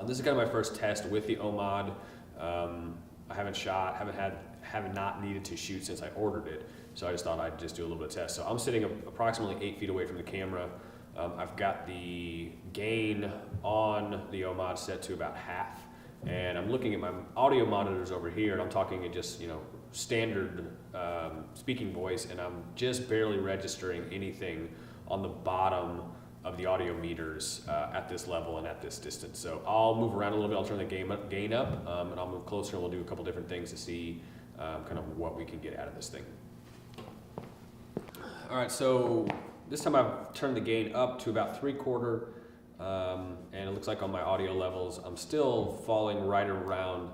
This is kind of my first test with the OMOD. I haven't shot, have not needed to shoot since I ordered it. So I just thought I'd just do a little bit of test. So I'm sitting approximately 8 feet away from the camera. I've got the gain on the OMOD set to about half. And I'm looking at my audio monitors over here, and I'm talking in just, standard speaking voice, and I'm just barely registering anything on the bottom of the audio meters at this level and at this distance. So I'll move around a little bit, I'll turn the gain up, and I'll move closer, and we'll do a couple different things to see kind of what we can get out of this thing. All right, so this time I've turned the gain up to about 3/4, and it looks like on my audio levels, I'm still falling right around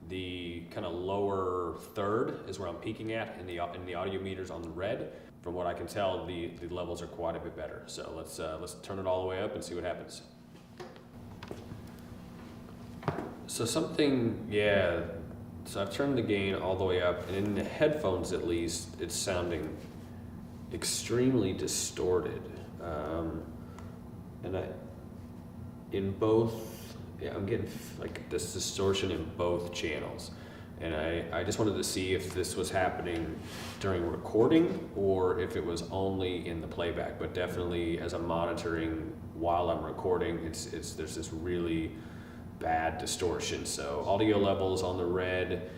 the kind of lower third is where I'm peaking at in the audio meters on the red. From what I can tell, the levels are quite a bit better. So let's turn it all the way up and see what happens. So so I've turned the gain all the way up, and in the headphones at least, it's sounding extremely distorted. I'm getting like this distortion in both channels. And I just wanted to see if this was happening during recording or if it was only in the playback. But definitely as I'm monitoring while I'm recording, there's this really bad distortion. So audio levels on the red,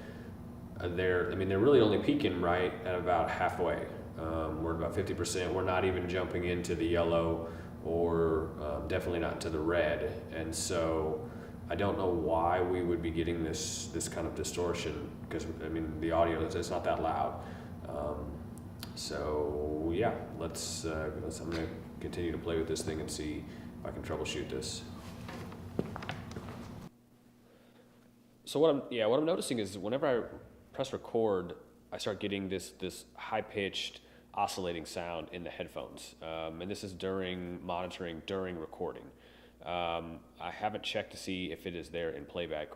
they're really only peaking right at about halfway. We're at about 50%. We're not even jumping into the yellow or definitely not to the red. And so I don't know why we would be getting this kind of distortion, because the audio it's not that loud. So yeah, I'm gonna continue to play with this thing and see if I can troubleshoot this. So what I'm noticing is whenever I press record, I start getting this high-pitched oscillating sound in the headphones, and this is monitoring during recording. I haven't checked to see if it is there in playback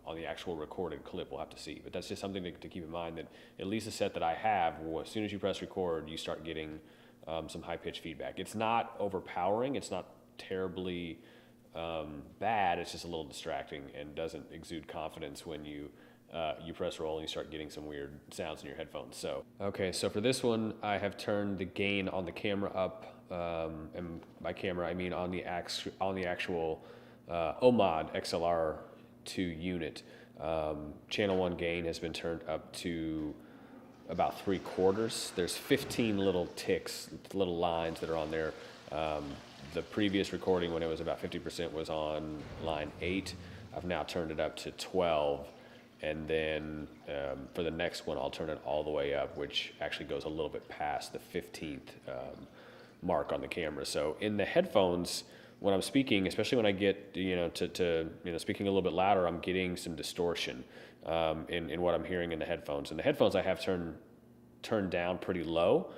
on the actual recorded clip. We'll have to see, but that's just something to keep in mind, that at least the set that I have, as soon as you press record, you start getting some high-pitched feedback. It's not overpowering, it's not terribly bad, it's just a little distracting and doesn't exude confidence when you press roll and you start getting some weird sounds in your headphones. So for this one, I have turned the gain on the camera up, and by camera I mean on the actual OMOD XLR2 unit. Channel 1 gain has been turned up to about 3/4. There's 15 little ticks, little lines that are on there. The previous recording, when it was about 50%, was on line 8. I've now turned it up to 12. And then for the next one, I'll turn it all the way up, which actually goes a little bit past the 15th mark on the camera. So in the headphones, when I'm speaking, especially when I get to speaking a little bit louder, I'm getting some distortion in what I'm hearing in the headphones. And the headphones I have turned down pretty low.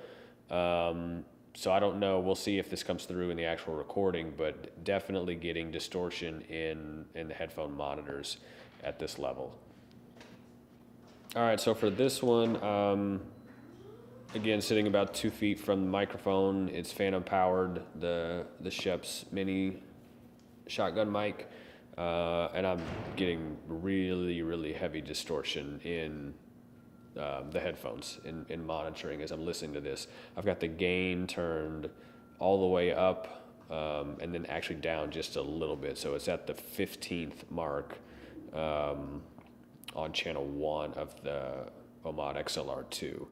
So I don't know. We'll see if this comes through in the actual recording, but definitely getting distortion in the headphone monitors at this level. All right, so for this one, again, sitting about 2 feet from the microphone, it's phantom powered, the Sheps Mini shotgun mic, and I'm getting really, really heavy distortion in the headphones in monitoring as I'm listening to this. I've got the gain turned all the way up and then actually down just a little bit, so it's at the 15th mark on channel 1 of the OMOD XLR2.